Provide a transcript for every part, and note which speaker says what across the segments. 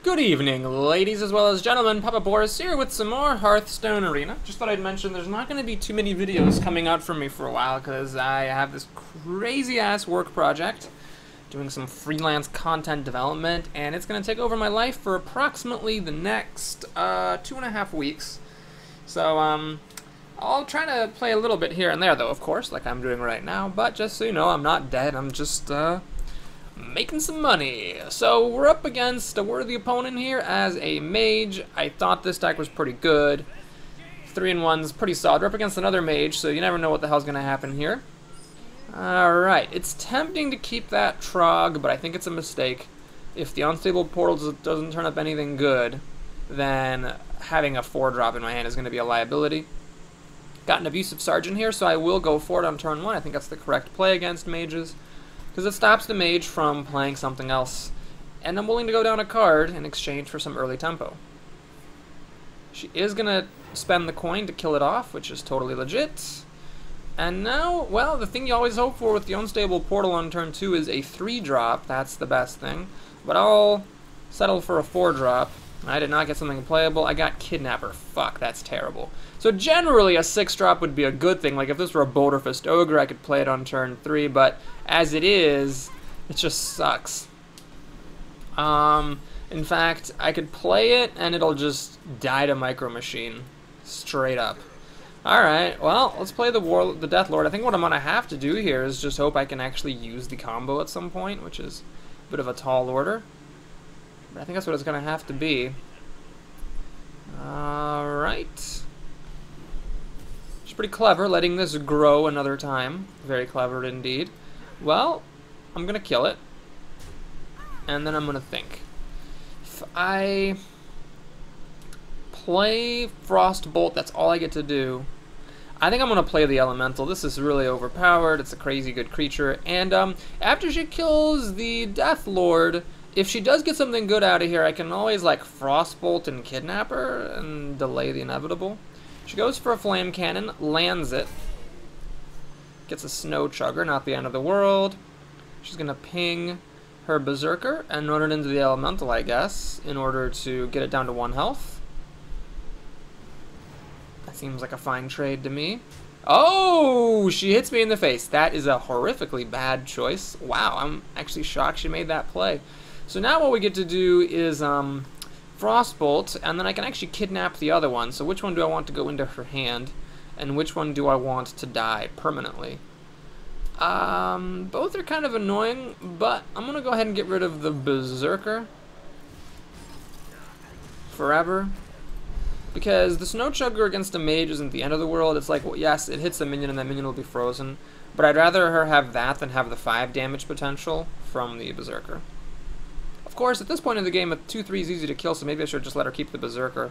Speaker 1: Good evening, ladies as well as gentlemen. Papa Boris here with some more Hearthstone Arena. Just thought I'd mention there's not going to be too many videos coming out from me for a while because I have this crazy-ass work project doing some freelance content development, and it's going to take over my life for approximately the next 2.5 weeks. So, I'll try to play a little bit here and there, though, of course, like I'm doing right now, but just so you know, I'm not dead. I'm just, making some money. So we're up against a worthy opponent here as a mage. I thought this deck was pretty good. 3-in-1's pretty solid. We're up against another mage, so you never know what the hell's going to happen here. Alright, it's tempting to keep that Trog, but I think it's a mistake. If the unstable portal doesn't turn up anything good, then having a 4-drop in my hand is going to be a liability. Got an Abusive Sergeant here, so I will go for it on turn 1. I think that's the correct play against mages, because it stops the mage from playing something else, and I'm willing to go down a card in exchange for some early tempo. She is going to spend the coin to kill it off, which is totally legit. And now, well, the thing you always hope for with the unstable portal on turn 2 is a 3-drop. That's the best thing. But I'll settle for a 4-drop. I did not get something playable. I got Kidnapper. Fuck, that's terrible. So generally a 6-drop would be a good thing. Like if this were a Boulder Fist Ogre, I could play it on turn 3, but as it is, it just sucks. In fact, I could play it and it'll just die to Micro Machine. Straight up. Alright, well, let's play the Death Lord. I think what I'm gonna have to do here is just hope I can actually use the combo at some point, which is a bit of a tall order. But I think that's what it's gonna have to be. Alright. She's pretty clever, letting this grow another time. Very clever indeed. Well, I'm gonna kill it. And then I'm gonna think. If I play Frostbolt, that's all I get to do. I think I'm gonna play the Elemental. This is really overpowered. It's a crazy good creature. And after she kills the Death Lord, if she does get something good out of here, I can always like Frostbolt and Kidnap her and delay the inevitable. She goes for a Flame Cannon, lands it. Gets a Snow Chugger, not the end of the world. She's gonna ping her Berserker and run it into the Elemental, I guess, in order to get it down to 1 health. That seems like a fine trade to me. Oh, she hits me in the face. That is a horrifically bad choice. Wow, I'm actually shocked she made that play. So now what we get to do is Frostbolt, and then I can actually kidnap the other one. So which one do I want to go into her hand, and which one do I want to die permanently? Both are kind of annoying, but I'm going to go ahead and get rid of the Berserker forever. Because the Snow Chugger against a mage isn't the end of the world. It's like, well, yes, it hits a minion and that minion will be frozen. But I'd rather her have that than have the 5 damage potential from the Berserker. Of course, at this point in the game, a 2/3 is easy to kill, so maybe I should just let her keep the Berserker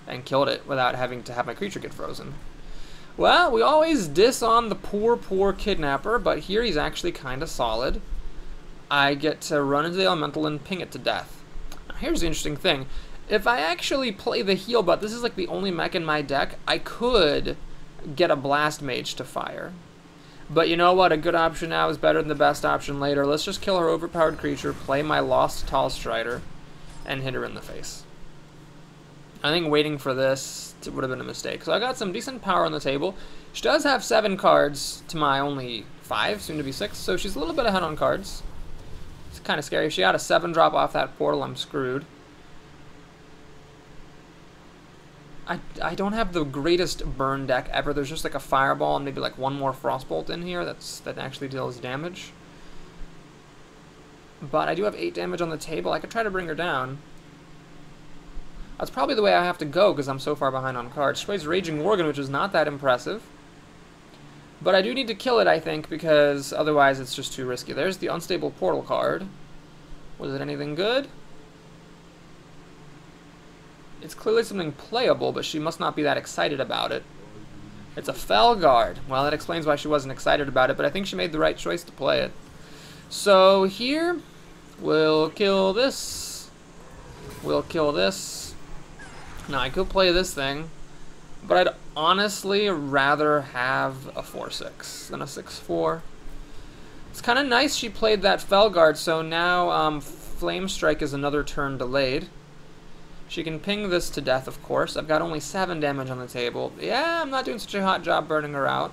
Speaker 1: and killed it without having to have my creature get frozen. Well, we always diss on the poor Kidnapper, but here he's actually kind of solid. I get to run into the Elemental and ping it to death. Now, here's the interesting thing. If I actually play the heal butt, this is like the only mech in my deck, I could get a Blast Mage to fire. But you know what? A good option now is better than the best option later. Let's just kill her overpowered creature, play my Lost Tall Strider, and hit her in the face. I think waiting for this would have been a mistake. So I got some decent power on the table. She does have 7 cards to my only 5, soon to be 6, so she's a little bit ahead on cards. It's kind of scary. If she got a 7-drop off that portal, I'm screwed. I don't have the greatest burn deck ever. There's just like a Fireball and maybe like 1 more Frostbolt in here that actually deals damage. But I do have 8 damage on the table. I could try to bring her down. That's probably the way I have to go because I'm so far behind on cards. She plays Raging Worgen, which is not that impressive. But I do need to kill it, I think, because otherwise it's just too risky. There's the Unstable Portal card. Was it anything good? It's clearly something playable, but she must not be that excited about it. It's a Felguard. Well, that explains why she wasn't excited about it, but I think she made the right choice to play it. So here, we'll kill this. We'll kill this. Now, I could play this thing, but I'd honestly rather have a 4/6 than a 6/4. It's kind of nice she played that Felguard, so now Flame Strike is another turn delayed. She can ping this to death, of course. I've got only 7 damage on the table. Yeah, I'm not doing such a hot job burning her out.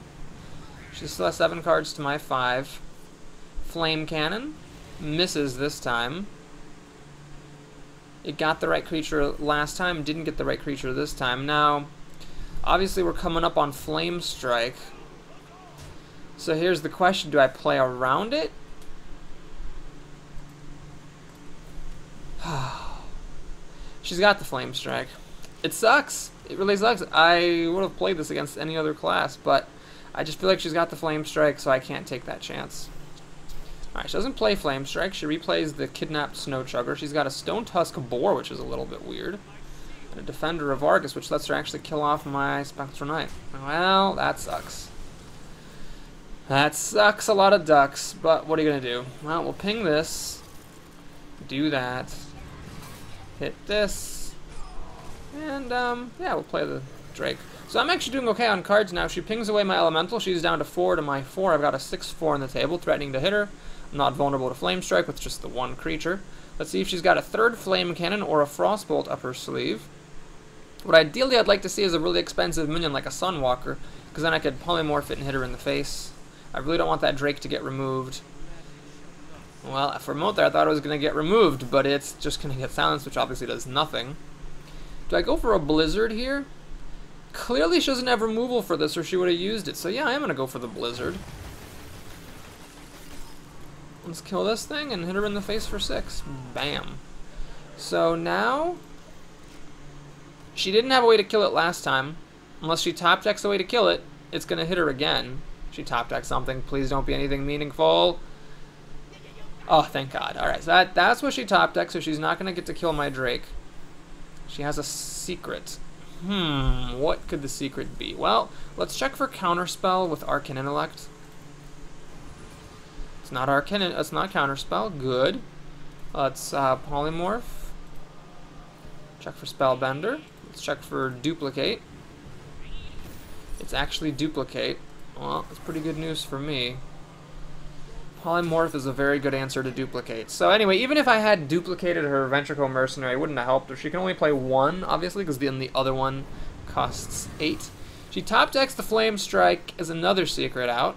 Speaker 1: She still has 7 cards to my 5. Flame Cannon. Misses this time. It got the right creature last time, didn't get the right creature this time. Now, obviously we're coming up on Flame Strike. So here's the question, do I play around it? She's got the Flame Strike. It sucks. It really sucks. I would have played this against any other class, but I just feel like she's got the Flame Strike, so I can't take that chance. Alright, she doesn't play Flame Strike. She replays the Kidnapped Snow Chugger. She's got a Stone Tusk Boar, which is a little bit weird. And a Defender of Argus, which lets her actually kill off my Spectral Knight. Well, that sucks. That sucks a lot of ducks, but what are you going to do? Well, we'll ping this. Do that. Hit this. And, yeah, we'll play the Drake. So I'm actually doing okay on cards now. She pings away my Elemental. She's down to 4 to my 4. I've got a 6/4 on the table, threatening to hit her. I'm not vulnerable to Flame Strike with just the 1 creature. Let's see if she's got a 3rd Flame Cannon or a Frostbolt up her sleeve. What ideally I'd like to see is a really expensive minion like a Sunwalker, because then I could polymorph it and hit her in the face. I really don't want that Drake to get removed. Well, for a moment there I thought it was going to get removed, but it's just going to get silenced, which obviously does nothing. Do I go for a Blizzard here? Clearly she doesn't have removal for this, or she would have used it. So yeah, I am going to go for the Blizzard. Let's kill this thing and hit her in the face for 6. Bam. So now, she didn't have a way to kill it last time. Unless she top decks a way to kill it, it's going to hit her again. She top decks something. Please don't be anything meaningful. Oh, thank God. Alright, so that's what she top decks, so she's not going to get to kill my Drake. She has a secret. What could the secret be? Well, let's check for Counterspell with Arcane Intellect. It's not it's not Counterspell. Good. Let's Polymorph. Check for Spellbender. Let's check for Duplicate. It's actually Duplicate. Well, that's pretty good news for me. Polymorph is a very good answer to Duplicate. So anyway, even if I had duplicated her Ventricle Mercenary, it wouldn't have helped her. She can only play 1, obviously, because then the other one costs 8. She top decks the Flame Strike as another secret out,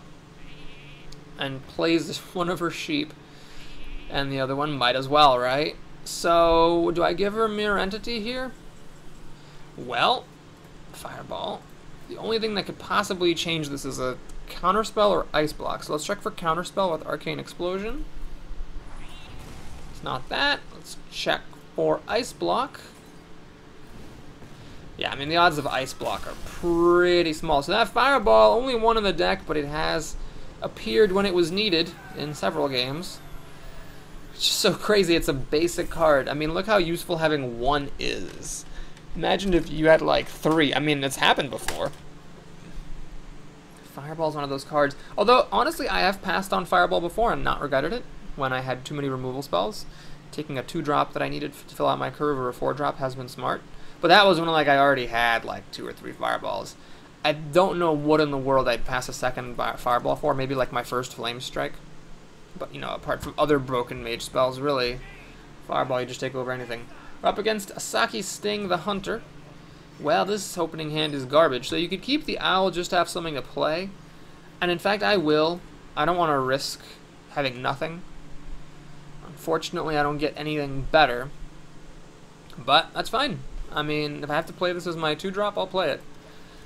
Speaker 1: and plays one of her sheep, and the other one might as well, right? So, do I give her a Mirror Entity here? Well, Fireball. The only thing that could possibly change this is a Counterspell or Ice Block. So let's check for Counterspell with Arcane Explosion. It's not that. Let's check for Ice Block. Yeah, I mean, the odds of Ice Block are pretty small. So that Fireball, only 1 in the deck, but it has appeared when it was needed in several games. It's just so crazy. It's a basic card. I mean, look how useful having 1 is. Imagine if you had like 3. I mean, it's happened before. Fireball's one of those cards. Although, honestly, I have passed on Fireball before and not regretted it when I had too many removal spells. Taking a 2-drop that I needed to fill out my curve or a 4-drop has been smart. But that was when like I already had like 2 or 3 Fireballs. I don't know what in the world I'd pass a second Fireball for. Maybe like my first Flame Strike. But, you know, apart from other broken mage spells, really, Fireball, you just take over anything. We're up against Asaki Sting the Hunter. Well, this opening hand is garbage. So you could keep the Owl just to have something to play. And in fact, I will. I don't want to risk having nothing. Unfortunately, I don't get anything better. But that's fine. I mean, if I have to play this as my 2-drop, I'll play it.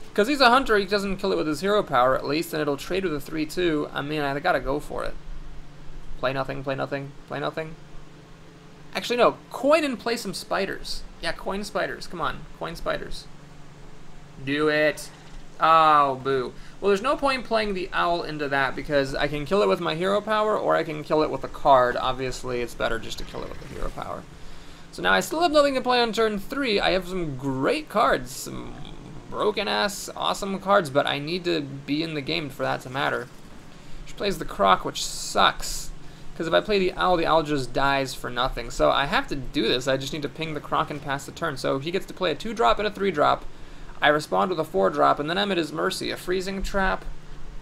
Speaker 1: Because he's a hunter, he doesn't kill it with his hero power at least, and it'll trade with a 3/2. I mean, I gotta go for it. Play nothing, play nothing, play nothing. Actually, no. Coin and play some spiders. Yeah, coin spiders. Come on. Coin spiders. Do it. Oh, boo. Well, there's no point playing the Owl into that because I can kill it with my hero power or I can kill it with a card. Obviously, it's better just to kill it with the hero power. So now I still have nothing to play on turn 3. I have some great cards. Some broken-ass, awesome cards, but I need to be in the game for that to matter. She plays the Croc, which sucks. Because if I play the Owl just dies for nothing. So I have to do this. I just need to ping the Croc and pass the turn. So he gets to play a 2-drop and a 3-drop. I respond with a 4-drop, and then I'm at his mercy. A Freezing Trap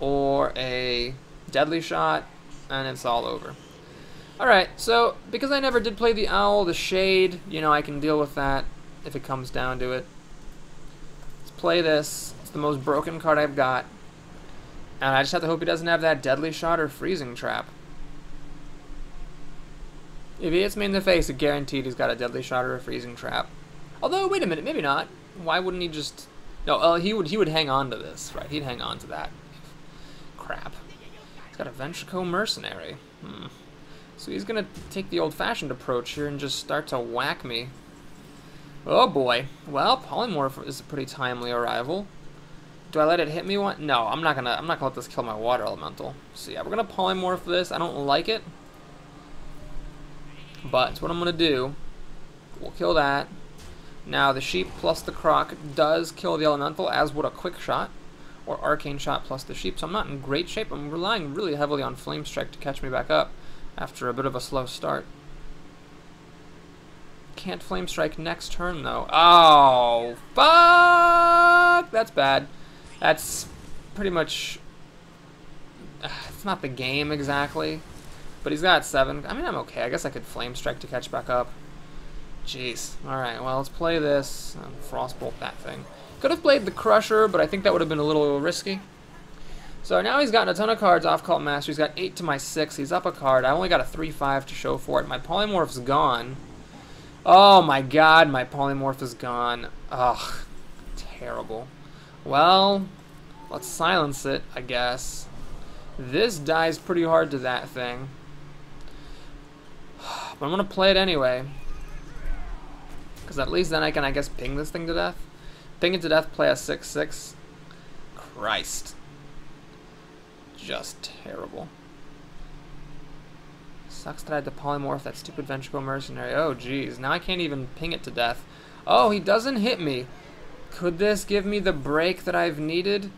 Speaker 1: or a Deadly Shot, and it's all over. Alright, so because I never did play the Owl, the Shade, you know, I can deal with that. if it comes down to it. Let's play this. It's the most broken card I've got. And I just have to hope he doesn't have that Deadly Shot or Freezing Trap. If he hits me in the face, it's guaranteed he's got a Deadly Shot or a Freezing Trap. Although, wait a minute, maybe not. Why wouldn't he just... No, he would hang on to this, right? He'd hang on to that. Crap. He's got a Ventrico Mercenary. So he's going to take the old-fashioned approach here and just start to whack me. Oh boy. Well, Polymorph is a pretty timely arrival. Do I let it hit me one? No, I'm not gonna let this kill my Water Elemental. So yeah, we're gonna Polymorph this. I don't like it, but it's what I'm gonna do. We'll kill that. Now the Sheep plus the Croc does kill the Elemental, as would a Quick Shot or Arcane Shot plus the Sheep. So I'm not in great shape. I'm relying really heavily on Flame Strike to catch me back up after a bit of a slow start. Can't Flame Strike next turn though. Oh fuck! That's bad. That's pretty much... it's not the game exactly, but he's got 7. I mean, I'm okay. I guess I could Flame Strike to catch back up. Jeez. Alright, well, let's play this and Frostbolt that thing. Could have played the Crusher, but I think that would have been a little risky. So now he's gotten a ton of cards off Cult Master. He's got 8 to my 6. He's up a card. I only got a 3/5 to show for it. My Polymorph's gone. Oh my god, my Polymorph is gone. Ugh. Terrible. Well, let's silence it, I guess. This dies pretty hard to that thing. But I'm going to play it anyway. Because at least then I can, I guess, ping this thing to death. Ping it to death, play a 6/6. Christ. Just terrible. Sucks that I had to Polymorph that stupid Ventricle Mercenary. Oh, jeez. Now I can't even ping it to death. Oh, he doesn't hit me. Could this give me the break that I've needed?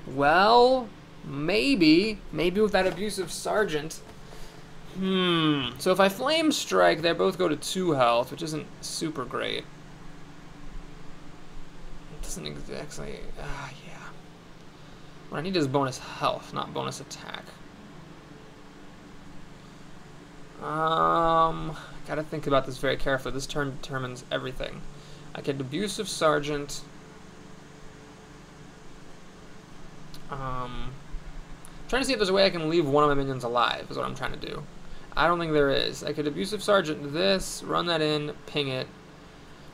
Speaker 1: Well, maybe. Maybe with that Abusive Sergeant. So if I Flame Strike, they both go to 2 health, which isn't super great. It doesn't exactly... yeah. What I need is bonus health, not bonus attack. Gotta think about this very carefully. This turn determines everything. I get Abusive Sergeant... trying to see if there's a way I can leave one of my minions alive, is what I'm trying to do. I don't think there is. I could Abusive Sergeant this, run that in, ping it,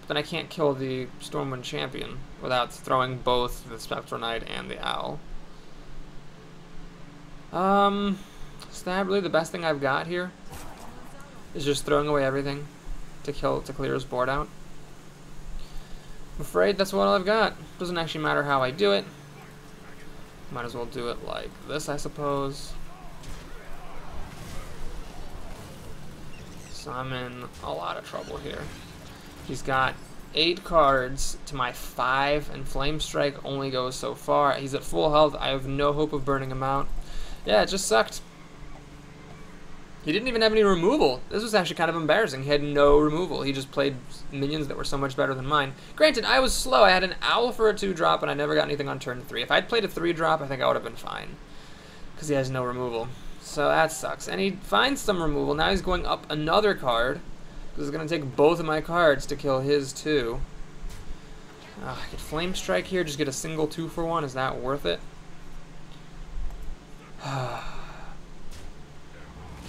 Speaker 1: but then I can't kill the Stormwind Champion without throwing both the Spectral Knight and the Owl. Stab, really the best thing I've got here is just throwing away everything to clear his board out. I'm afraid that's what I've got. Doesn't actually matter how I do it. Might as well do it like this, I suppose. So I'm in a lot of trouble here. He's got 8 cards to my 5, and Flame Strike only goes so far. He's at full health. I have no hope of burning him out. Yeah, it just sucked. He didn't even have any removal. This was actually kind of embarrassing. He had no removal. He just played minions that were so much better than mine. Granted, I was slow. I had an Owl for a 2-drop, and I never got anything on turn 3. If I'd played a 3-drop, I think I would have been fine. Because he has no removal. So that sucks. And he finds some removal. Now he's going up another card. Because it's going to take both of my cards to kill his, too. I could Flame Strike here, just get a single 2-for-1. Is that worth it?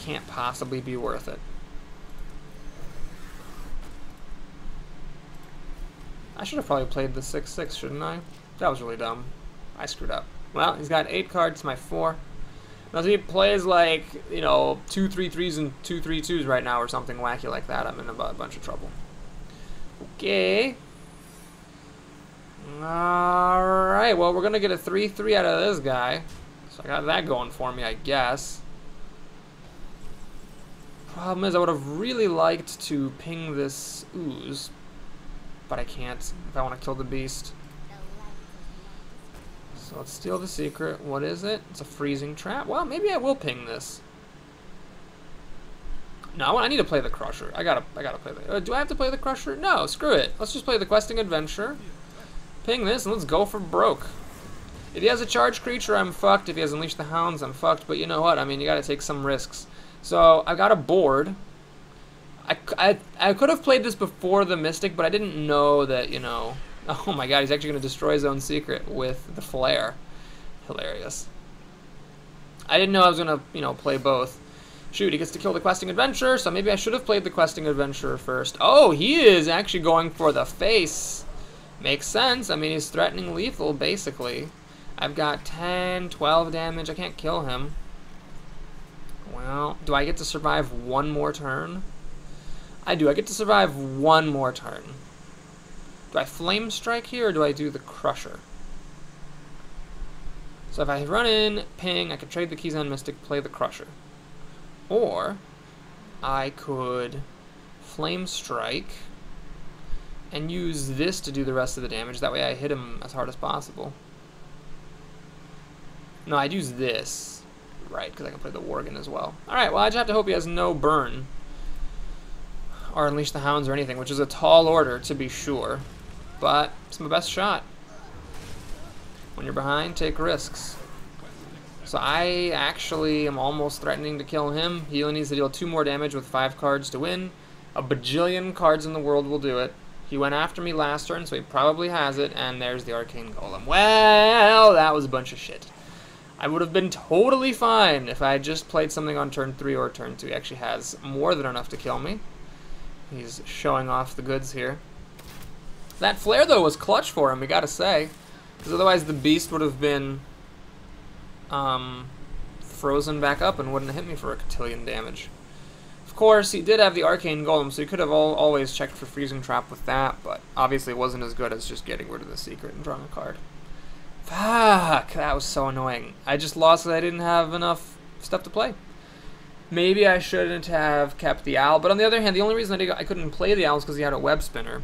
Speaker 1: Can't possibly be worth it. I should have probably played the 6/6, shouldn't I? That was really dumb. I screwed up. Well, he's got 8 cards to my 4. Now, if he plays like, you know, 2 3/3s and 2 3/2s right now or something wacky like that, I'm in a bunch of trouble. Okay. Alright, well, we're going to get a 3/3 out of this guy. So I got that going for me, I guess. Problem is, I would have really liked to ping this Ooze, but I can't if I want to kill the beast. So let's steal the secret. What is it? It's a freezing trap. Well, maybe I will ping this. No, I need to play the Crusher. I gotta play the... do I have to play the Crusher? No, screw it. Let's just play the Questing Adventure. Ping this, and let's go for broke. If he has a charged creature, I'm fucked. If he has Unleash the Hounds, I'm fucked. But you know what? I mean, you gotta take some risks. So, I've got a board. I could have played this before the Mystic, but I didn't know that, you know... Oh my god, he's actually going to destroy Zone Secret with the Flare. Hilarious. I didn't know I was going to, you know, play both. Shoot, he gets to kill the Questing Adventurer, so maybe I should have played the Questing Adventurer first. Oh, he is actually going for the face. Makes sense. I mean, he's threatening lethal, basically. I've got 10, 12 damage. I can't kill him. Well, do I get to survive one more turn? I do. I get to survive one more turn. Do I Flame Strike here, or do I do the Crusher? So if I run in, ping, I could trade the keys on Mystic, play the Crusher. Or I could Flame Strike and use this to do the rest of the damage. That way I hit him as hard as possible. No, I'd use this. Right, because I can play the Worgen as well. Alright, well, I just have to hope he has no burn. Or Unleash the Hounds or anything, which is a tall order, to be sure. But it's my best shot. When you're behind, take risks. So I actually am almost threatening to kill him. He only needs to deal 2 more damage with 5 cards to win. A bajillion cards in the world will do it. He went after me last turn, so he probably has it. And there's the Arcane Golem. Well, that was a bunch of shit. I would have been totally fine if I had just played something on turn 3 or turn 2. He actually has more than enough to kill me. He's showing off the goods here. That Flare, though, was clutch for him, we gotta say. Because otherwise the Beast would have been frozen back up and wouldn't have hit me for a cotillion damage. Of course, he did have the Arcane Golem, so he could have always checked for Freezing Trap with that, but obviously it wasn't as good as just getting rid of the secret and drawing a card. Fuck, that was so annoying. I just lost because I didn't have enough stuff to play. Maybe I shouldn't have kept the Owl, but on the other hand, the only reason I couldn't play the Owl is because he had a Web Spinner.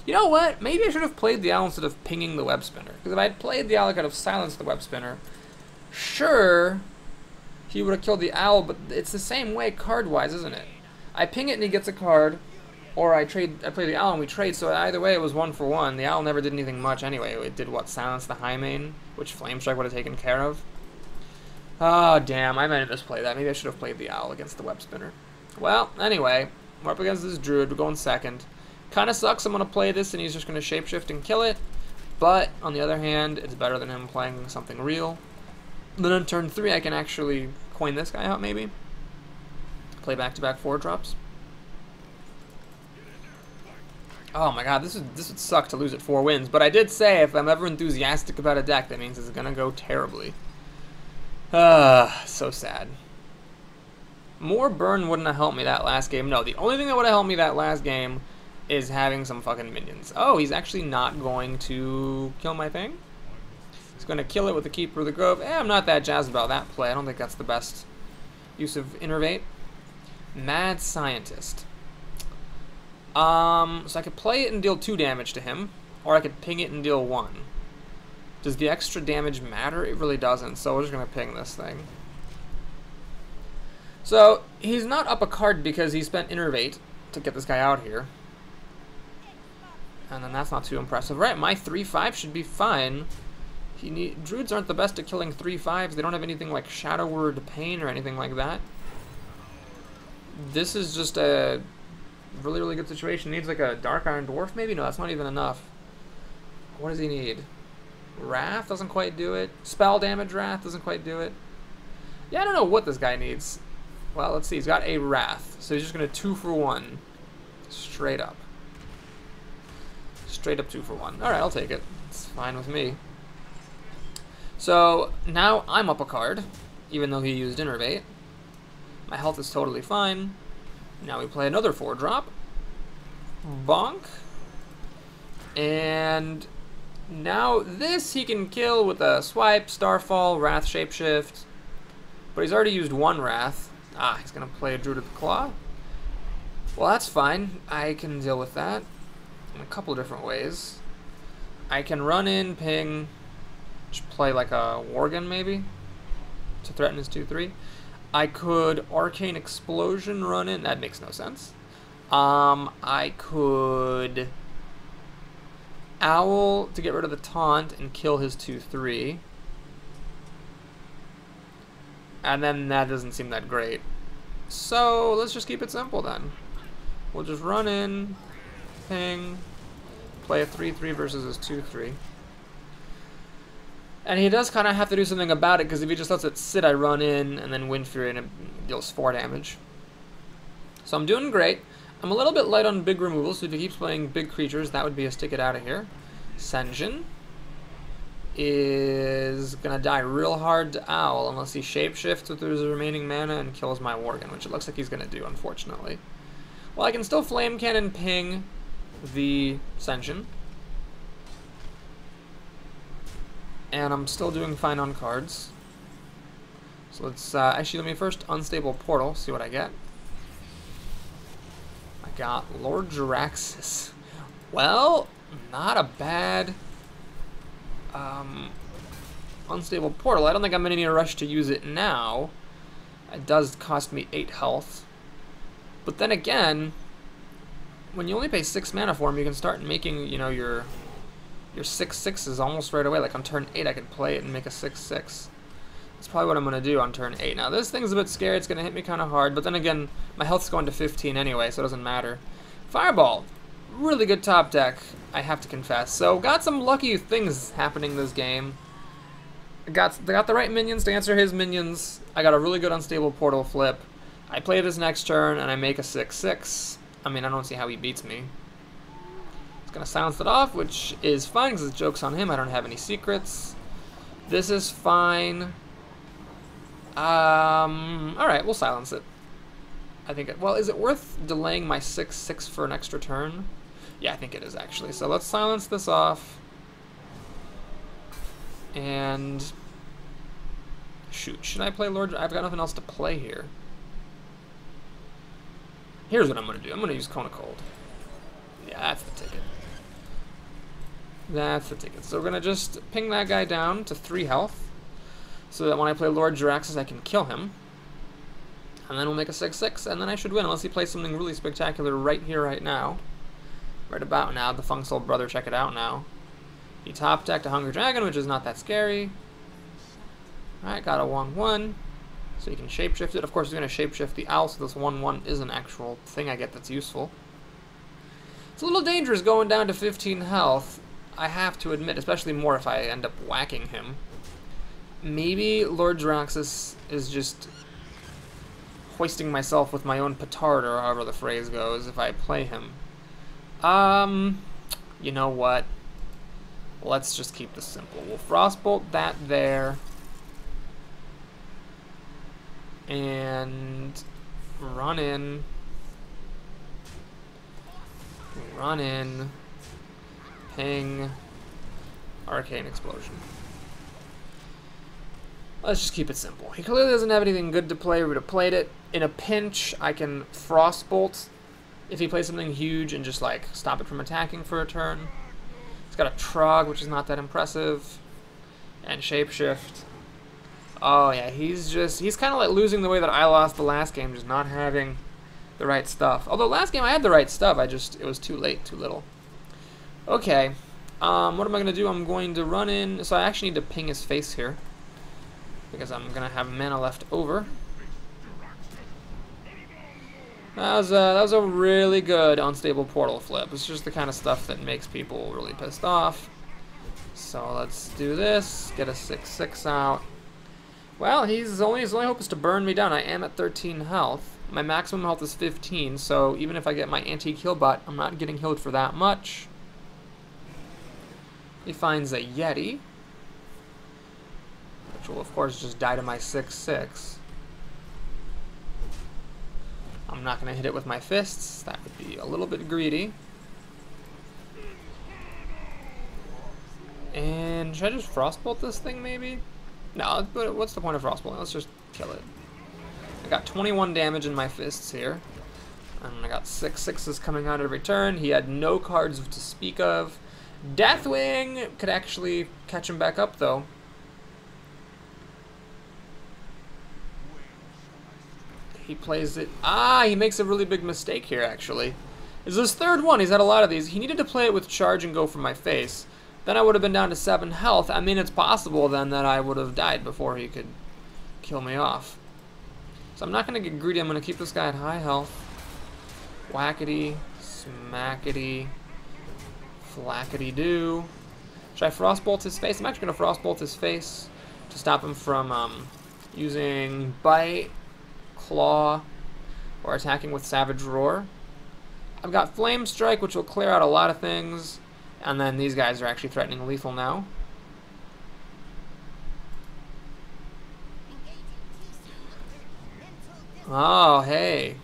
Speaker 1: You know what? Maybe I should have played the Owl instead of pinging the Web Spinner. Because if I had played the Owl, I could have silenced the Web Spinner. Sure, he would have killed the Owl, but it's the same way card-wise, isn't it? I ping it and he gets a card, or I play the Owl and we trade, so either way it was 1 for 1. The Owl never did anything much anyway. It did what? Silence the Highmane, which Flame Strike would have taken care of. Oh, damn, I might have misplayed that. Maybe I should have played the Owl against the Web Spinner. Well, anyway, we're up against this Druid. We're going second. Kind of sucks I'm going to play this and he's just going to shapeshift and kill it. But, on the other hand, it's better than him playing something real. Then on turn 3, I can actually coin this guy out, maybe. Play back-to-back 4-drops. Oh my god, this would suck to lose at 4 wins. But I did say if I'm ever enthusiastic about a deck, that means it's going to go terribly. So sad. More burn wouldn't have helped me that last game. No, the only thing that would have helped me that last game is having some fucking minions. Oh, he's actually not going to kill my thing? He's going to kill it with the Keeper of the Grove. I'm not that jazzed about that play. I don't think that's the best use of Innervate. Mad Scientist. So I could play it and deal 2 damage to him, or I could ping it and deal 1. Does the extra damage matter? It really doesn't, so we're just going to ping this thing. So, he's not up a card because he spent Innervate to get this guy out here. And then that's not too impressive. Right, my 3/5 should be fine. Druids aren't the best at killing 3/5s. They don't have anything like Shadow Word Pain or anything like that. This is just a really, really good situation. Needs like a Dark Iron Dwarf maybe? No, that's not even enough. What does he need? Wrath doesn't quite do it. Spell damage Wrath doesn't quite do it. Yeah, I don't know what this guy needs. Well, let's see. He's got a Wrath. So he's just going to 2 for 1. Straight up. Straight up 2 for 1. Alright, I'll take it. It's fine with me. So, now I'm up a card, even though he used Innervate. My health is totally fine. Now we play another 4-drop. Bonk. And now this he can kill with a Swipe, Starfall, Wrath, Shapeshift. But he's already used 1 Wrath. Ah, he's going to play a Druid of the Claw. Well, that's fine. I can deal with that in a couple different ways. I can run in, ping, just play like a Worgen maybe to threaten his 2/3. I could Arcane Explosion run in. That makes no sense. I could Owl to get rid of the taunt and kill his 2/3. And then that doesn't seem that great. So let's just keep it simple then. we'll just run in, ping, play a 3-3 versus his 2-3. And he does kind of have to do something about it, because if he just lets it sit, I run in and then Wind Fury and it deals 4 damage. So I'm doing great. I'm a little bit light on big removal, so if he keeps playing big creatures, that would be a stick it out of here. Senjin is going to die real hard to Owl unless he shapeshifts with his remaining mana and kills my Worgen, which it looks like he's going to do, unfortunately. Well, I can still Flame Cannon ping the Senjin. And I'm still doing fine on cards. So let's actually let me first Unstable Portal, see what I get. I got Lord JARAXXUS. Well, not a bad Unstable Portal. I don't think I'm in any rush to use it now. It does cost me 8 health. But then again, when you only pay 6 mana for him, you can start making, you know, your 6/6s almost right away. Like on turn 8, I could play it and make a 6/6. That's probably what I'm going to do on turn 8. Now, this thing's a bit scary. It's going to hit me kind of hard. But then again, my health's going to 15 anyway, so it doesn't matter. Fireball. Really good top deck, I have to confess. So, got some lucky things happening this game. Got the right minions to answer his minions. I got a really good Unstable Portal flip. I play this next turn, and I make a 6/6. I mean, I don't see how he beats me. Gonna silence it off, which is fine because the joke's on him. I don't have any secrets. This is fine. Alright, we'll silence it. I think well, is it worth delaying my 6/6 for an extra turn? Yeah, I think it is actually. So let's silence this off. And shoot, should I play Lord? I've got nothing else to play here. Here's what I'm gonna do. I'm gonna use Cone of Cold. Yeah, that's the ticket. That's the ticket. So we're going to just ping that guy down to 3 health, so that when I play Lord JARAXXUS, I can kill him. And then we'll make a 6/6, and then I should win, unless he plays something really spectacular right here, right now. Right about now. The Feng Soul Brother, check it out now. He top decked a Hungry Dragon, which is not that scary. Alright, got a 1/1. So you can shapeshift it. Of course, he's going to shapeshift the Owl, so this 1/1 is an actual thing I get that's useful. It's a little dangerous going down to 15 health. I have to admit, especially more if I end up whacking him. Maybe Lord JARAXXUS is just hoisting myself with my own petard, or however the phrase goes, if I play him. You know what? Let's just keep this simple. We'll Frostbolt that there. And run in. Run in. Ping. Arcane Explosion. Let's just keep it simple. He clearly doesn't have anything good to play. We would have played it. In a pinch, I can Frostbolt if he plays something huge and just like stop it from attacking for a turn. He's got a Trog, which is not that impressive. And Shapeshift. Oh yeah, he's kind of like losing the way that I lost the last game, just not having the right stuff. Although last game I had the right stuff, it was too late, too little. Okay, what am I going to do? I'm going to run in, so I actually need to ping his face here, because I'm going to have mana left over. That was a really good Unstable Portal flip. It's just the kind of stuff that makes people really pissed off. So let's do this, get a 6/6 out. Well, his only hope is to burn me down. I am at 13 health. My maximum health is 15, so even if I get my anti-kill bot, I'm not getting healed for that much. He finds a Yeti, which will of course just die to my 6/6. I'm not going to hit it with my fists. That would be a little bit greedy. And should I just Frostbolt this thing maybe? No, but what's the point of Frostbolting? Let's just kill it. I got 21 damage in my fists here. And I got 6/6s coming out every turn. He had no cards to speak of. Deathwing could actually catch him back up, though. He plays it. Ah, he makes a really big mistake here, actually. It's his third one. He's had a lot of these. He needed to play it with charge and go for my face. Then I would have been down to 7 health. I mean, it's possible then that I would have died before he could kill me off. So I'm not going to get greedy. I'm going to keep this guy at high health. Whackety, smackety, flackety do. Should I Frostbolt his face? I'm actually going to Frostbolt his face to stop him from using Bite, Claw, or attacking with Savage Roar. I've got Flame Strike, which will clear out a lot of things, and then these guys are actually threatening lethal now. Oh, hey.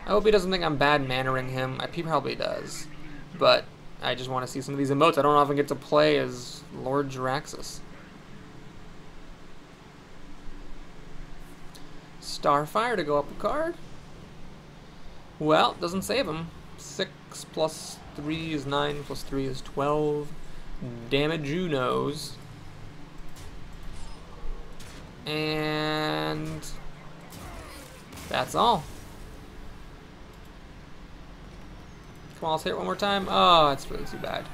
Speaker 1: I hope he doesn't think I'm bad mannering him. He probably does. But I just want to see some of these emotes. I don't often get to play as Lord JARAXXUS. Starfire to go up a card. Well, doesn't save him. 6 plus 3 is 9, plus 3 is 12. Damage you knows. And that's all. Come on, let's hit it one more time. Oh, it's really too bad.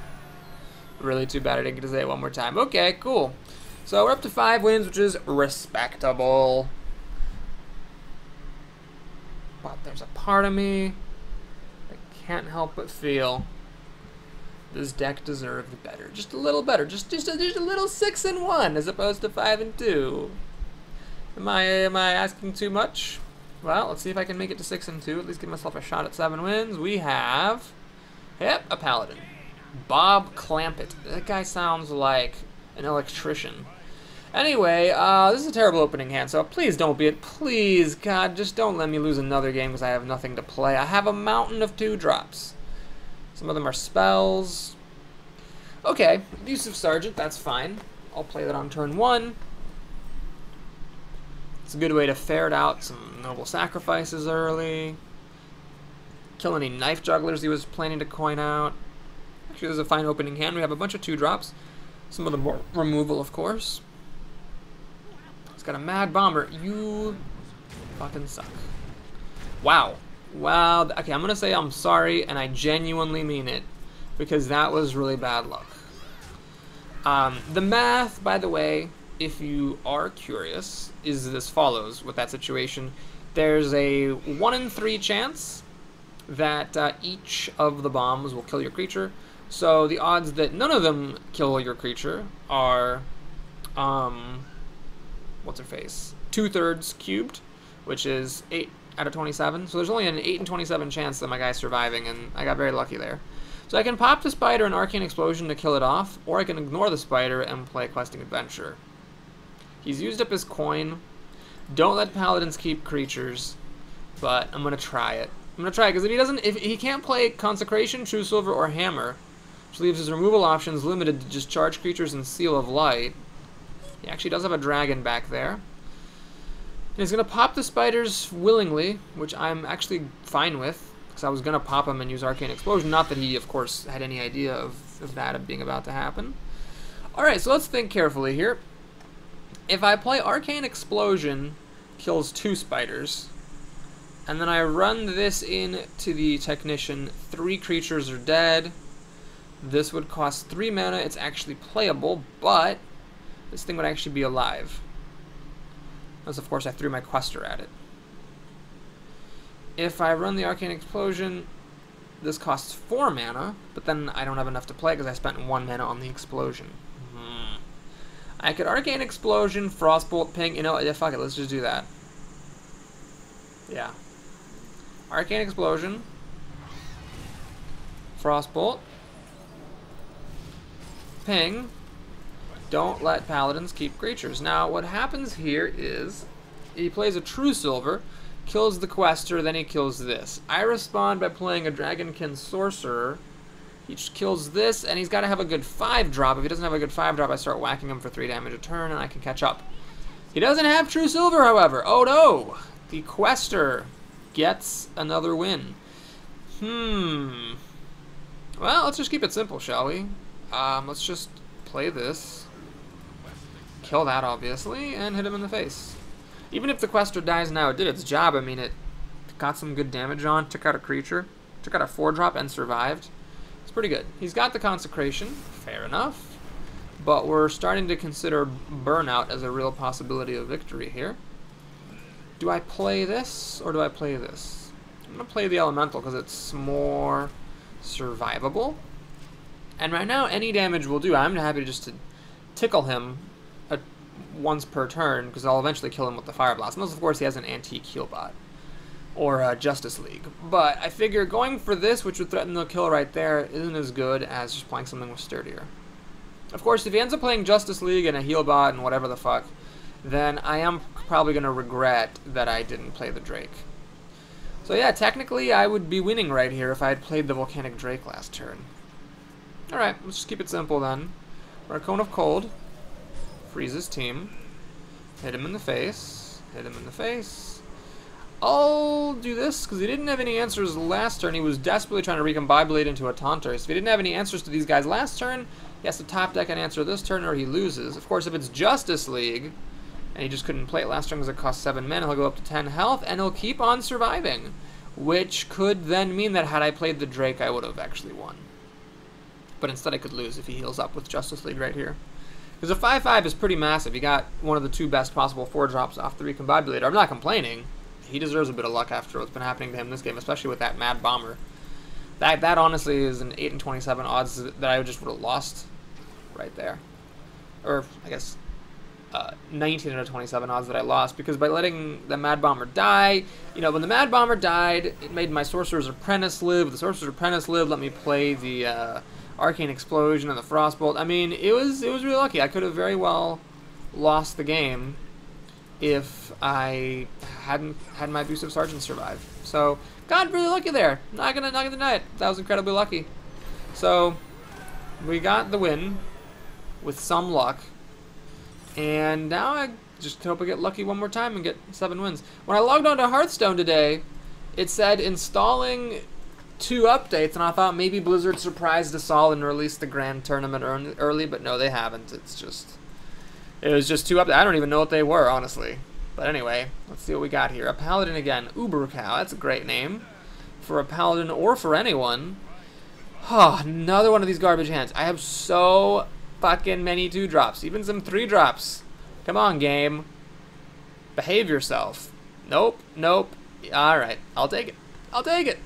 Speaker 1: Really too bad I didn't get to say it one more time. Okay, cool. So we're up to 5 wins, which is respectable. But there's a part of me that can't help but feel this deck deserved better. Just a little better. Just a little 6-1 as opposed to 5-2. Am I asking too much? Well, let's see if I can make it to 6-2. At least give myself a shot at 7 wins. We have, yep, a Paladin. Bob Clampett. That guy sounds like an electrician. Anyway, this is a terrible opening hand, so please don't be it. Please, God, just don't let me lose another game because I have nothing to play. I have a mountain of 2-drops. Some of them are spells. Okay, Abusive Sergeant, that's fine. I'll play that on turn 1. It's a good way to ferret out some noble sacrifices early. Kill any knife jugglers he was planning to coin out. Actually, this is a fine opening hand. We have a bunch of 2-drops. Some of them more removal, of course. He's got a Mad Bomber. You fucking suck. Wow. Wow. Okay, I'm going to say I'm sorry, and I genuinely mean it, because that was really bad luck. The math, by the way, if you are curious, is as follows with that situation. There's a 1 in 3 chance that each of the bombs will kill your creature. So the odds that none of them kill your creature are, what's her face? 2/3 cubed, which is 8 out of 27. So there's only an 8 in 27 chance that my guy's surviving, and I got very lucky there. So I can pop the spider and Arcane Explosion to kill it off, or I can ignore the spider and play Questing Adventure. He's used up his coin. Don't let Paladins keep creatures, but I'm gonna try it. I'm gonna try it because if he can't play Consecration, True Silver, or Hammer, which leaves his removal options limited to just charge creatures and Seal of Light. He actually does have a dragon back there. And he's gonna pop the spiders willingly, which I'm actually fine with, because I was gonna pop him and use Arcane Explosion. Not that he, of course, had any idea of that being about to happen. All right, so let's think carefully here. If I play Arcane Explosion, kills 2 spiders, and then I run this into the Technician, 3 creatures are dead. This would cost 3 mana. It's actually playable, but this thing would actually be alive. Unless, of course, I threw my Quester at it. If I run the Arcane Explosion, this costs 4 mana, but then I don't have enough to play because I spent 1 mana on the Explosion. I could Arcane Explosion, Frostbolt, Ping. You know, yeah, fuck it, let's just do that. Yeah. Arcane Explosion, Frostbolt, Ping. Don't let Paladins keep creatures. Now, what happens here is he plays a True Silver, kills the Quester, then he kills this. I respond by playing a Dragonkin Sorcerer. He just kills this, and he's got to have a good 5-drop. If he doesn't have a good 5-drop, I start whacking him for 3 damage a turn, and I can catch up. He doesn't have True Silver, however. Oh no! The Quester gets another win. Well, let's just keep it simple, shall we? Let's just play this. Kill that, obviously, and hit him in the face. Even if the Quester dies now, it did its job. I mean, it got some good damage on, took out a creature, took out a 4-drop, and survived. It's pretty good. He's got the Consecration, fair enough, but we're starting to consider Burnout as a real possibility of victory here. Do I play this, or do I play this? I'm going to play the Elemental because it's more survivable. And right now, any damage will do. I'm happy just to tickle him once per turn, because I'll eventually kill him with the Fire Blast. Unless, of course, he has an Antique Heal Bot. Or Justice League. But I figure going for this, which would threaten the kill right there, isn't as good as just playing something with Sturdier. Of course, if he ends up playing Justice League and a Heal Bot and whatever the fuck, then I am probably going to regret that I didn't play the Drake. So yeah, technically I would be winning right here if I had played the Volcanic Drake last turn. Alright, let's just keep it simple then. We're a Cone of Cold. Freeze his team. Hit him in the face. Hit him in the face. I'll do this, because he didn't have any answers last turn. He was desperately trying to recombobulate into a Taunter. So if he didn't have any answers to these guys last turn, he has to top deck an answer this turn or he loses. Of course, if it's Justice League, and he just couldn't play it last turn because it cost 7 mana, he'll go up to 10 health, and he'll keep on surviving. Which could then mean that had I played the Drake, I would have actually won. But instead I could lose if he heals up with Justice League right here. Because a 5/5 is pretty massive. He got one of the 2 best possible 4-drops off the Recombobulator. I'm not complaining. He deserves a bit of luck after what's been happening to him this game, especially with that Mad Bomber. That honestly is an 8 and 27 odds that I just would have lost right there. Or, I guess, 19 out of 27 odds that I lost, because by letting the Mad Bomber die, you know, when the Mad Bomber died, it made my Sorcerer's Apprentice live. The Sorcerer's Apprentice lived, let me play the Arcane Explosion and the Frostbolt. I mean, it was really lucky. I could have very well lost the game if I hadn't had my Abusive Sergeant survive. So, got really lucky there. Not gonna deny it. That was incredibly lucky. So, we got the win with some luck. And now I just hope I get lucky one more time and get 7 wins. When I logged on to Hearthstone today, it said installing 2 updates, and I thought maybe Blizzard surprised us all and released the Grand Tournament early, but no, they haven't. It was just 2 updates. I don't even know what they were, honestly. But anyway, let's see what we got here. A Paladin again. Ubercow, that's a great name for a Paladin or for anyone. Oh, another one of these garbage hands. I have so fucking many 2-drops, even some 3-drops. Come on, game. Behave yourself. Nope, nope. Alright, I'll take it. I'll take it.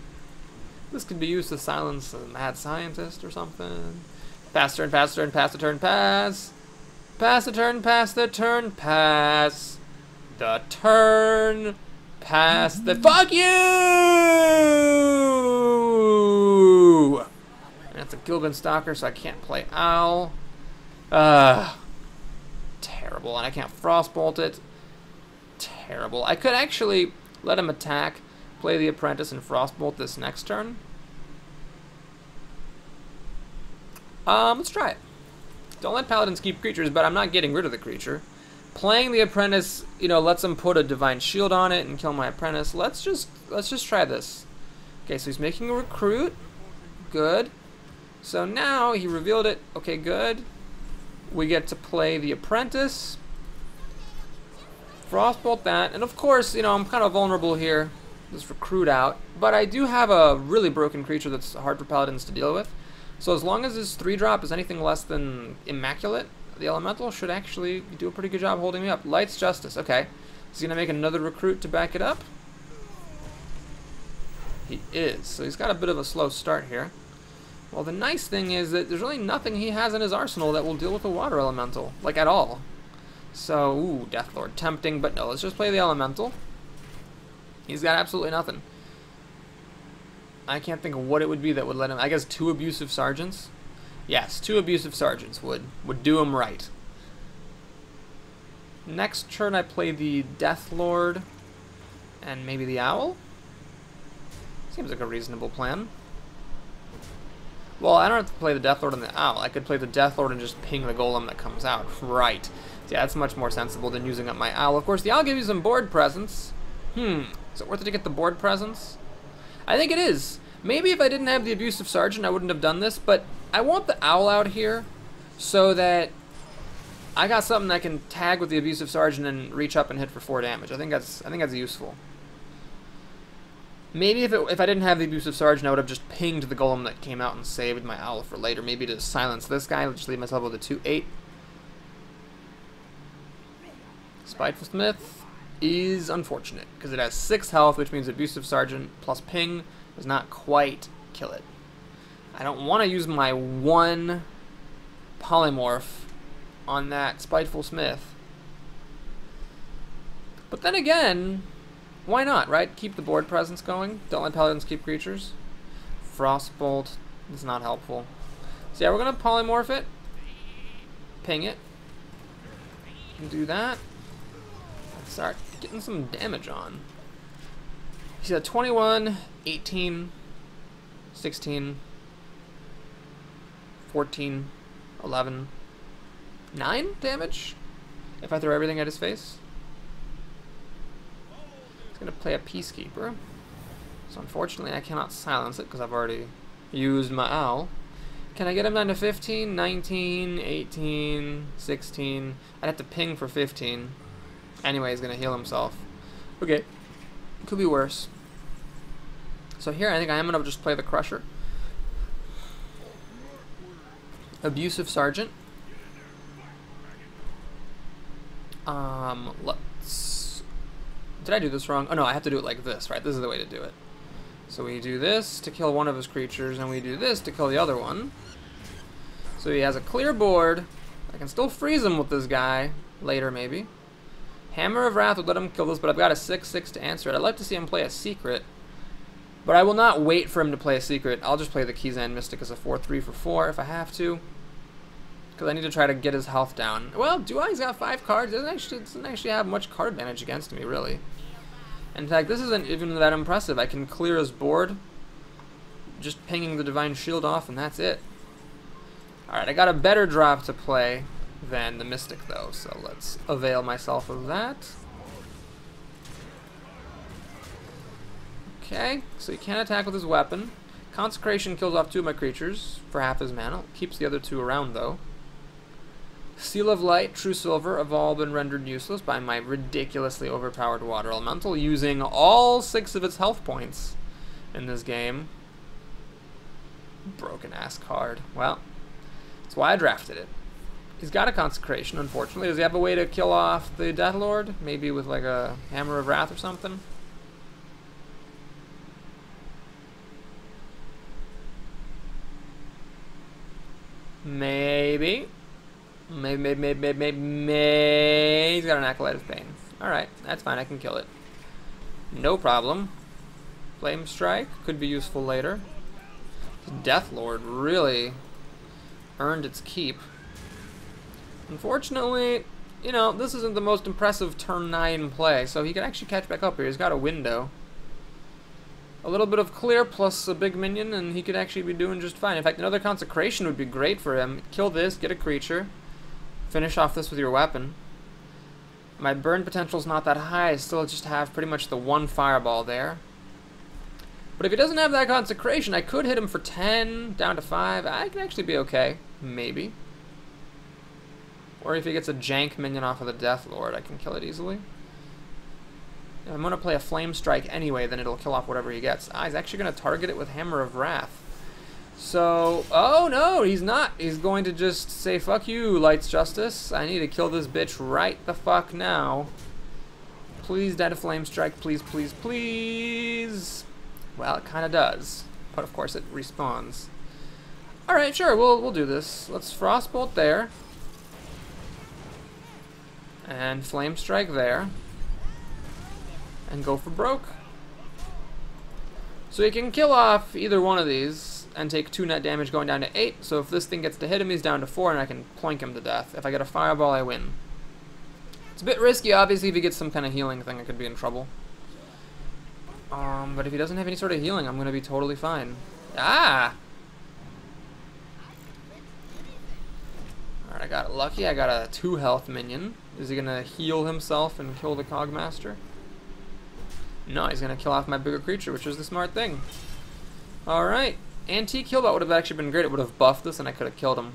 Speaker 1: This could be used to silence a mad scientist or something. Pass turn, pass turn, pass the turn, pass. Pass the turn, pass the turn, pass. The turn, pass the... Fuck you! And it's a Gilbin Stalker, so I can't play Owl. Terrible, and I can't Frostbolt it. Terrible. I could actually let him attack, play the Apprentice, and Frostbolt this next turn. Let's try it. Don't let Paladins keep creatures, but I'm not getting rid of the creature. Playing the Apprentice, you know, lets him put a Divine Shield on it and kill my Apprentice. Let's just try this. Okay, so he's making a Recruit. Good. So now he revealed it. Okay, good. We get to play the Apprentice. Frostbolt that. And of course, you know, I'm kind of vulnerable here. Just Recruit out. But I do have a really broken creature that's hard for Paladins to deal with. So as long as his 3-drop is anything less than Immaculate, the Elemental should actually do a pretty good job holding me up. Light's Justice. Okay. Is he going to make another Recruit to back it up? He is. So he's got a bit of a slow start here. Well, the nice thing is that there's really nothing he has in his arsenal that will deal with a Water Elemental. Like, at all. So, ooh, Deathlord. Tempting, but no. Let's just play the Elemental. He's got absolutely nothing. I can't think of what it would be that would let him... I guess 2 Abusive Sergeants? Yes, 2 Abusive Sergeants would do him right. Next turn I play the Deathlord and maybe the Owl. Seems like a reasonable plan. Well, I don't have to play the Deathlord and the Owl. I could play the Deathlord and just ping the Golem that comes out. Right. Yeah, that's much more sensible than using up my Owl. Of course, the Owl gives you some board presence. Is it worth it to get the board presence? I think it is. Maybe if I didn't have the Abusive Sergeant, I wouldn't have done this, but I want the Owl out here so that I got something that can tag with the Abusive Sergeant and reach up and hit for 4 damage. I think that's useful. Maybe if I didn't have the Abusive Sergeant, I would have just pinged the Golem that came out and saved my Owl for later. Maybe to silence this guy, I'll just leave myself with a 2/8. Spiteful Smith. is unfortunate, because it has 6 health, which means Abusive Sergeant plus ping does not quite kill it. I don't want to use my 1 polymorph on that Spiteful Smith. But then again, why not, right? Keep the board presence going. Don't let Paladins keep creatures. Frostbolt is not helpful. So yeah, we're going to polymorph it. Ping it. Do that. Start getting some damage on. You see that 21, 18, 16, 14, 11, 9 damage if I throw everything at his face. He's going to play a Peacekeeper. So unfortunately I cannot silence it because I've already used my owl. Can I get him down to 15, 19, 18, 16? I'd have to ping for 15. Anyway, he's going to heal himself. Okay. Could be worse. So here I think I am going to just play the Crusher. Abusive Sergeant. Let's... Did I do this wrong? Oh no, I have to do it like this, right? This is the way to do it. So we do this to kill one of his creatures, and we do this to kill the other one. So he has a clear board. I can still freeze him with this guy. Later, maybe. Hammer of Wrath would let him kill this, but I've got a 6/6 to answer it. I'd like to see him play a secret. But I will not wait for him to play a secret. I'll just play the Keyzan Mystic as a 4/3 for 4 if I have to. Because I need to try to get his health down. Well, do I? He's got 5 cards. Doesn't actually have much card advantage against me, really. In fact, this isn't even that impressive. I can clear his board, just pinging the Divine Shield off, and that's it. Alright, I got a better drop to play than the Mystic, though, so let's avail myself of that. Okay, so he can't attack with his weapon. Consecration kills off 2 of my creatures for half his mana. Keeps the other 2 around, though. Seal of Light, True Silver have all been rendered useless by my ridiculously overpowered Water Elemental, using all 6 of its health points in this game. Broken ass card. Well, that's why I drafted it. He's got a Consecration, unfortunately. Does he have a way to kill off the Deathlord? Maybe with like a Hammer of Wrath or something? Maybe. Maybe. He's got an Acolyte of Pain. Alright, that's fine. I can kill it. No problem. Flame Strike could be useful later. Deathlord really earned its keep. Unfortunately, you know, this isn't the most impressive turn 9 play, so he can actually catch back up here. He's got a window. A little bit of clear plus a big minion, and he could actually be doing just fine. In fact, another Consecration would be great for him. Kill this, get a creature, finish off this with your weapon. My burn potential's not that high. I still just have pretty much the 1 fireball there. But if he doesn't have that Consecration, I could hit him for 10, down to 5. I can actually be okay. Maybe. Or if he gets a jank minion off of the Deathlord, I can kill it easily. If I'm going to play a Flame Strike anyway, then it'll kill off whatever he gets. Ah, he's actually going to target it with Hammer of Wrath. So, oh no, he's not. He's going to just say, fuck you, Light's Justice. I need to kill this bitch right the fuck now. Please die to Flame Strike, please, please, please. Well, it kind of does. But of course it respawns. Alright, sure, we'll do this. Let's Frostbolt there. And Flame Strike there. And go for broke. So he can kill off either one of these and take 2 net damage going down to 8. So if this thing gets to hit him, he's down to 4 and I can ploink him to death. If I get a fireball, I win. It's a bit risky, obviously. If he gets some kind of healing thing, I could be in trouble. But if he doesn't have any sort of healing, I'm going to be totally fine. Ah! Alright, I got lucky. I got a 2 health minion. Is he going to heal himself and kill the Cogmaster? No, he's going to kill off my bigger creature, which is the smart thing. Alright. Antique Healbot would have actually been great. It would have buffed this and I could have killed him.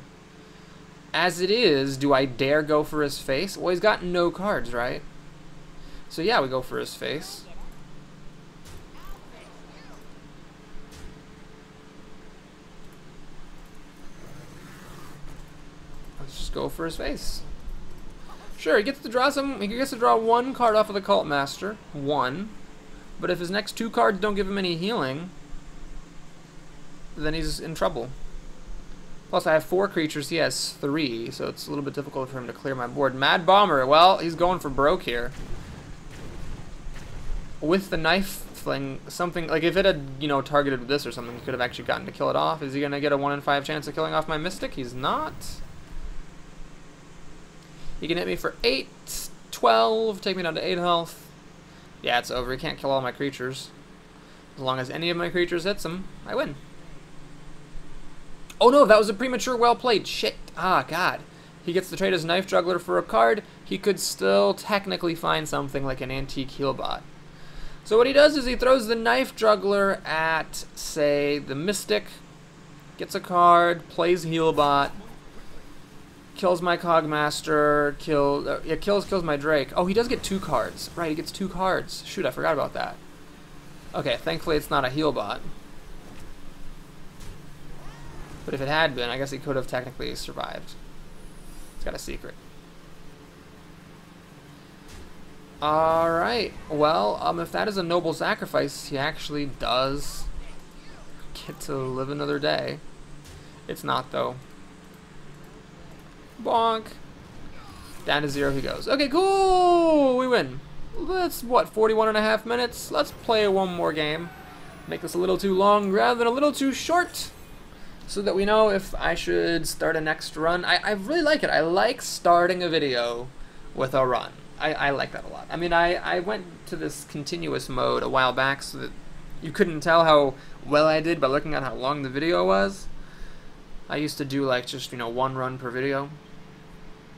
Speaker 1: As it is, do I dare go for his face? Well, he's got no cards, right? So yeah, we go for his face. Let's just go for his face. Sure, he gets to draw he gets to draw one card off of the Cult Master. One. But if his next two cards don't give him any healing, then he's in trouble. Plus, I have 4 creatures, he has 3, so it's a little bit difficult for him to clear my board. Mad Bomber, well, he's going for broke here. With the knife thing, something, like if it had, you know, targeted this or something, he could have actually gotten to kill it off. Is he going to get a 1 in 5 chance of killing off my Mystic? He's not. He can hit me for 8, 12, take me down to 8 health. Yeah, it's over. He can't kill all my creatures. As long as any of my creatures hits him, I win. Oh no, that was a premature well played. Shit. Ah, God. He gets to trade his Knife Juggler for a card. He could still technically find something like an Antique Healbot. So what he does is he throws the Knife Juggler at, say, the Mystic, gets a card, plays Healbot, kills my Cogmaster, kills my Drake. Oh, he does get 2 cards. Right, he gets 2 cards. Shoot, I forgot about that. Okay, thankfully it's not a Healbot. But if it had been, I guess he could have technically survived. It's got a secret. Alright, well, if that is a noble sacrifice, he actually does get to live another day. It's not, though. Bonk. Down to 0 he goes. Okay, cool! We win. That's, what, 41.5 minutes? Let's play one more game. Make this a little too long rather than a little too short, so that we know if I should start a next run. I really like it. I like starting a video with a run. I like that a lot. I mean, I went to this continuous mode a while back so that you couldn't tell how well I did by looking at how long the video was. I used to do like just, you know, 1 run per video.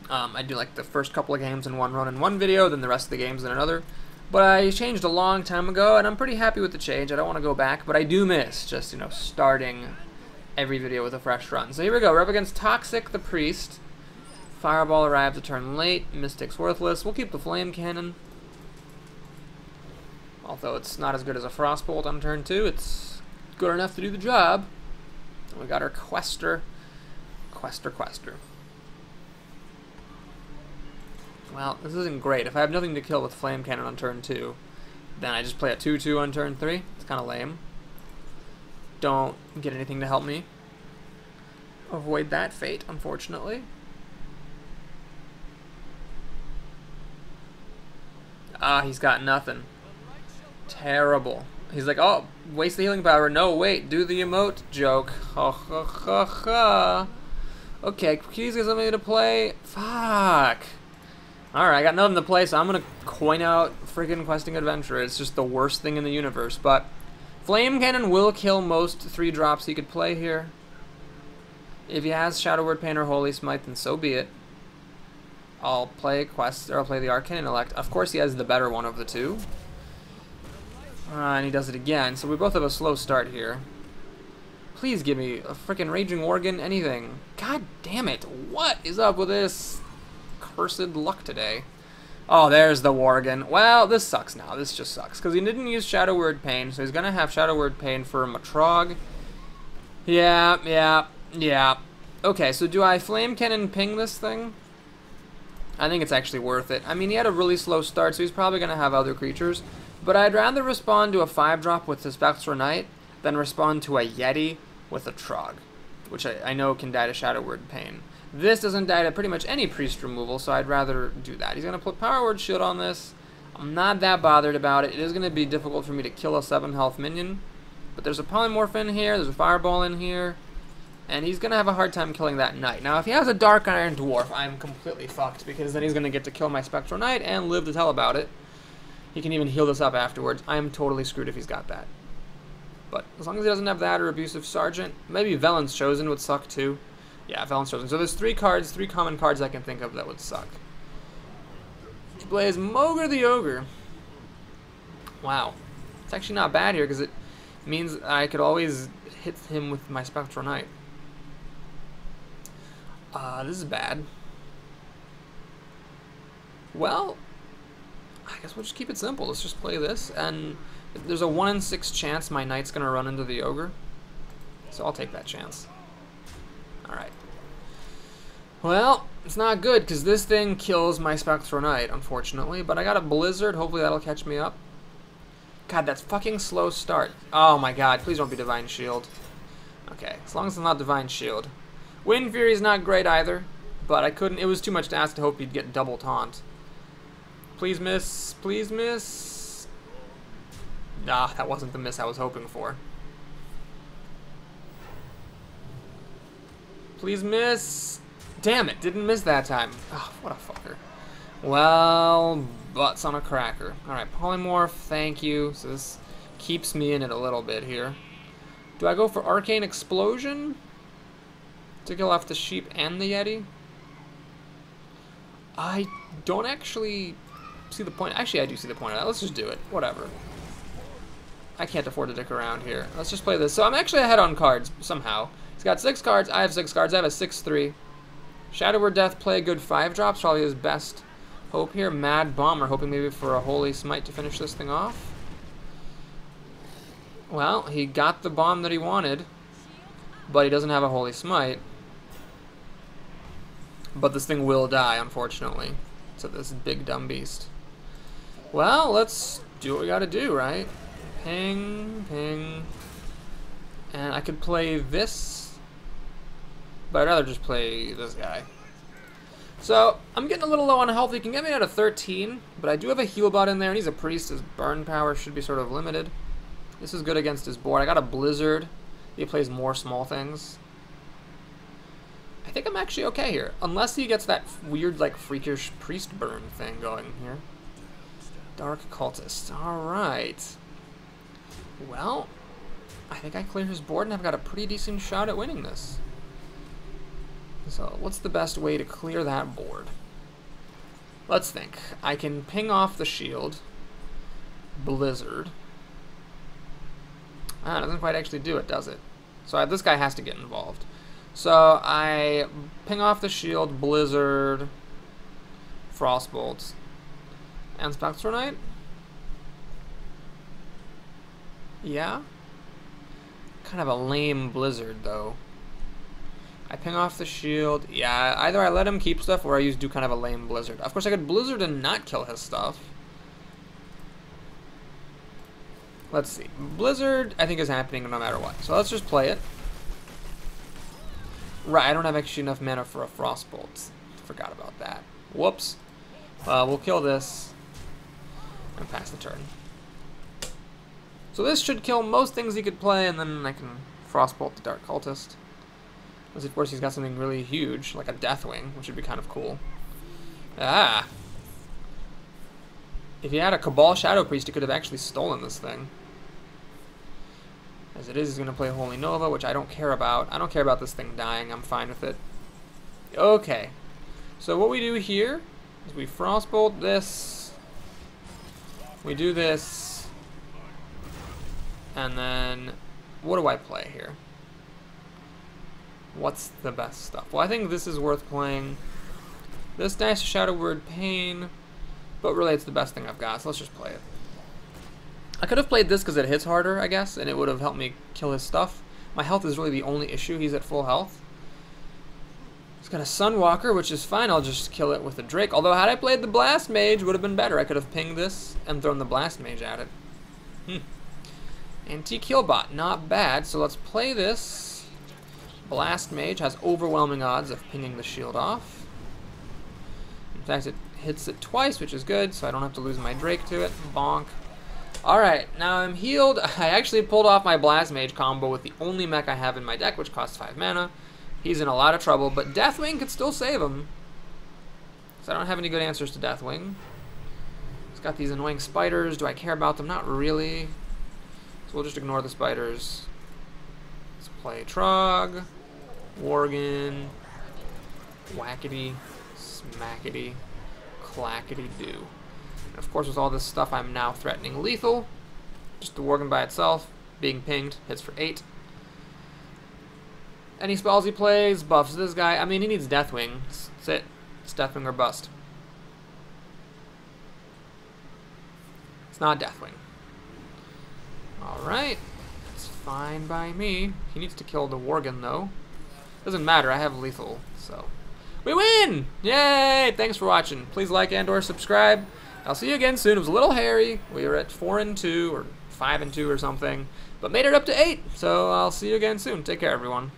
Speaker 1: I'd do like the first couple of games in 1 run in 1 video, then the rest of the games in another. But I changed a long time ago, and I'm pretty happy with the change. I don't want to go back, but I do miss just, you know, starting every video with a fresh run. So here we go. We're up against Toxic the Priest. Fireball arrives a turn late. Mystic's worthless. We'll keep the Flame Cannon. Although it's not as good as a Frostbolt on turn 2, it's good enough to do the job. And we got our Quester. Quester. Well, this isn't great. If I have nothing to kill with Flame Cannon on turn 2, then I just play a 2/2 on turn 3. It's kind of lame. Don't get anything to help me avoid that fate, unfortunately. Ah, he's got nothing. Terrible. He's like, oh, waste the healing power. No, wait, do the emote joke. Ha ha ha ha. Okay, please get something to play. Fuck. Alright, I got nothing to play, so I'm gonna coin out freaking Questing Adventurer. It's just the worst thing in the universe, but Flame Cannon will kill most 3-drops he could play here. If he has Shadow Word Pain or Holy Smite, then so be it. I'll play Quest, or I'll play the Arcane Intellect. Of course he has the better one of the 2. And he does it again, so we both have a slow start here. Please give me a freaking Raging Worgen, anything. God damn it, what is up with this cursed luck today? Oh, there's the Worgen. Well, this sucks now. This just sucks. Because he didn't use Shadow Word Pain, so he's going to have Shadow Word Pain for Matrog. Yeah. Okay, so do I Flame Cannon ping this thing? I think it's actually worth it. I mean, he had a really slow start, so he's probably going to have other creatures. But I'd rather respond to a 5-drop with the Spectral Knight than respond to a Yeti with a Trog, which I know can die to Shadow Word Pain. This doesn't die to pretty much any priest removal, so I'd rather do that. He's going to put Power Word Shield on this. I'm not that bothered about it. It is going to be difficult for me to kill a 7-health minion. But there's a Polymorph in here, there's a Fireball in here, and he's going to have a hard time killing that Knight. Now, if he has a Dark Iron Dwarf, I'm completely fucked, because then he's going to get to kill my Spectral Knight and live to tell about it. He can even heal this up afterwards. I'm totally screwed if he's got that. But as long as he doesn't have that or Abusive Sergeant, maybe Velen's Chosen would suck too. Yeah, Velen's Chosen. So there's 3 cards, 3 common cards I can think of that would suck. He plays Mogre the Ogre. Wow. It's actually not bad here because it means I could always hit him with my Spectral Knight. This is bad. Well, I guess we'll just keep it simple. Let's just play this, and there's a 1 in 6 chance my Knight's gonna run into the Ogre. So I'll take that chance. Alright. Well, It's not good, because this thing kills my Spectral Knight, unfortunately. But I got a Blizzard. Hopefully that'll catch me up. God, that's fucking slow start. Oh my god, please don't be Divine Shield. Okay, as long as it's not Divine Shield. Wind Fury's not great either, but I couldn't, it was too much to ask to hope he'd get double taunt. Please miss, please miss. Ah, that wasn't the miss I was hoping for. Please miss. Damn it, didn't miss that time. Oh, what a fucker. Well, butts on a cracker. Alright, Polymorph, thank you. So this keeps me in it a little bit here. Do I go for Arcane Explosion to kill off the sheep and the Yeti? I don't actually see the point. Actually, I do see the point of that. Let's just do it. Whatever. I can't afford to dick around here. Let's just play this. So I'm actually ahead on cards, somehow. He's got 6 cards. I have 6 cards. I have a 6-3. Shadow Word Death, play a good 5 drops. Probably his best hope here. Mad Bomber, hoping maybe for a Holy Smite to finish this thing off. Well, he got the bomb that he wanted, but he doesn't have a Holy Smite. But this thing will die, unfortunately, to this big dumb beast. Well, let's do what we gotta do, right? Ping, ping. And I could play this, but I'd rather just play this guy. So, I'm getting a little low on health. He can get me out of 13, but I do have a heal bot in there, and he's a priest. His burn power should be sort of limited. This is good against his board. I got a Blizzard. He plays more small things. I think I'm actually okay here. Unless he gets that weird, like, freakish priest burn thing going here. Dark Cultist. Alright. Well, I think I clear his board and I've got a pretty decent shot at winning this. So, what's the best way to clear that board? Let's think. I can ping off the shield. Blizzard. Ah, it doesn't quite actually do it, does it? So this guy has to get involved. So I ping off the shield, Blizzard, Frostbolt, and Spectral Knight. Yeah? Kind of a lame Blizzard, though. I ping off the shield. Yeah, either I let him keep stuff or I do kind of a lame Blizzard. Of course, I could Blizzard and not kill his stuff. Let's see. Blizzard, I think, is happening no matter what. So let's just play it. Right, I don't have actually enough mana for a Frostbolt. Forgot about that. Whoops. We'll kill this and pass the turn. So this should kill most things he could play, and then I can Frostbolt the Dark Cultist. Because of course he's got something really huge, like a Deathwing, which would be kind of cool. Ah! If he had a Cabal Shadow Priest, he could have actually stolen this thing. As it is, he's going to play Holy Nova, which I don't care about. I don't care about this thing dying. I'm fine with it. Okay. So what we do here is we Frostbolt this. We do this. And then, what do I play here? What's the best stuff? Well, I think this is worth playing. This dice Shadow Word Pain. But really, it's the best thing I've got, so let's just play it. I could have played this because it hits harder, I guess, and it would have helped me kill his stuff. My health is really the only issue. He's at full health. He's got a Sunwalker, which is fine. I'll just kill it with a Drake. Although, had I played the Blast Mage, it would have been better. I could have pinged this and thrown the Blast Mage at it. Antique Healbot, not bad. So let's play this. Blast Mage has overwhelming odds of pinging the shield off. In fact, it hits it twice, which is good, so I don't have to lose my Drake to it. Bonk. Alright, now I'm healed. I actually pulled off my Blast Mage combo with the only mech I have in my deck, which costs 5 mana. He's in a lot of trouble, but Deathwing could still save him. So I don't have any good answers to Deathwing. He's got these annoying spiders. Do I care about them? Not really. So we'll just ignore the spiders. Let's play Trog, Worgen, Whackity, Smackity, Clackety-Doo. And of course, with all this stuff, I'm now threatening lethal. Just the Worgen by itself, being pinged, hits for 8. Any spells he plays, buffs this guy. I mean, he needs Deathwing. That's it. It's Deathwing or bust. It's not Deathwing. Alright. It's fine by me. He needs to kill the Worgen, though. Doesn't matter, I have lethal, so. We win! Yay! Thanks for watching. Please like and or subscribe. I'll see you again soon. It was a little hairy. We were at 4-2 or 5-2 or something, but made it up to 8. So I'll see you again soon. Take care, everyone.